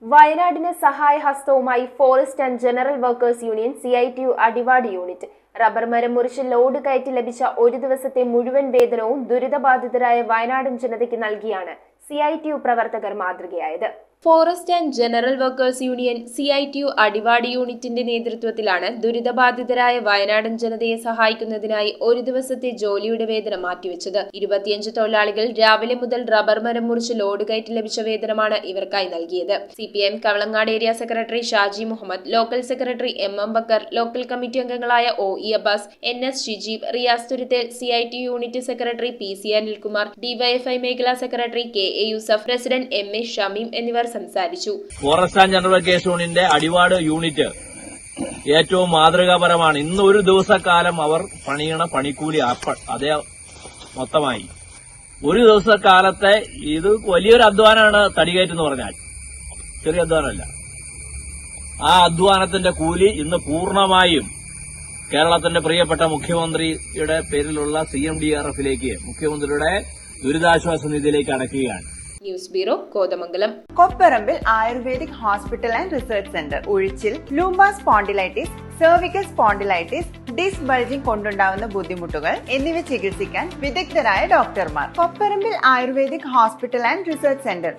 വയനാടിന് സഹായഹസ്തവുമായി forest and general workers union CITU Adivad unit. Rubber മരം മുറിച്ച് ലോഡ് കയറ്റി ലഭിച്ച ഒരു ദിവസത്തെ മുഴുവൻ വേതനവും ദുരിതബാധിതരായ വയനാടൻ ജനതയ്ക്ക് നൽകിയാണ് CITU പ്രവർത്തകർ മാതൃകയായത്. Forest and general workers union CITU Adivad യൂണിറ്റിന്റെ നേതൃത്വത്തിലാണ് ദുരിതബാധിതരായ വയനാടൻ ജനതയെ സഹായിക്കുന്നതിനായി ഒരു ദിവസത്തെ ജോലിയുടെ വേതനം മാറ്റിവെച്ചത്. 25 തൊഴിലാളികൾ രാവിലെ മുതൽ റബ്ബർ മരം മുറിച്ച് ലോഡ് കയറ്റി ലഭിച്ച വേതനമാണ് ഇവർക്കായി നൽകിയത്. CPM Kavalangad area secretary Shaji Muhammad, local secretary MM Bakkar, local committee അംഗങ്ങളായ OE Abbas, NS Shijeeb, Riyas Thuruthel, CITU unit secretary PC Anilkumar, DYFI മേഖലാ secretary KA Yusuf, president MA Shameem എന്നിവർ സംസാരിച്ചു. ഫോറസ്റ്റ് ആൻഡ് ജനറൽ വർക്കേഴ്സ് യൂണിയന്റെ അടിവാട് യൂണിറ്റ് ഏറ്റവും മാതൃകാപരമാണ്. ഇന്ന് ഒരു ദിവസക്കാലം അവർ പണിയണ പണിക്കൂലി അതേ മൊത്തമായി ഒരു ദിവസക്കാലത്തെ ഇത് വലിയൊരു അധ്വാനമാണ്. തടികയറ്റെന്ന് പറഞ്ഞാൽ ചെറിയ അധ്വാനമല്ല. ആ അധ്വാനത്തിന്റെ കൂലി ഇന്ന് പൂർണ്ണമായും കേരളത്തിന്റെ പ്രിയപ്പെട്ട മുഖ്യമന്ത്രിയുടെ പേരിലുള്ള CMDRFിലേക്ക്, മുഖ്യമന്ത്രിയുടെ ദുരിതാശ്വാസ നിധിയിലേക്ക് അടയ്ക്കുകയാണ്. News bureau, Kothamangalam. Kopparambil Ayurvedic hospital and research centre. ഉഴിച്ചിൽ, lumbar spondylitis, cervical spondylitis, disc bulging കൊണ്ടുണ്ടാവുന്ന ബുദ്ധിമുട്ടുകൾ എന്നിവ ചികിത്സിക്കാൻ വിദഗ്ധരായ ഡോക്ടർമാർ. Kopparambil Ayurvedic hospital and research centre.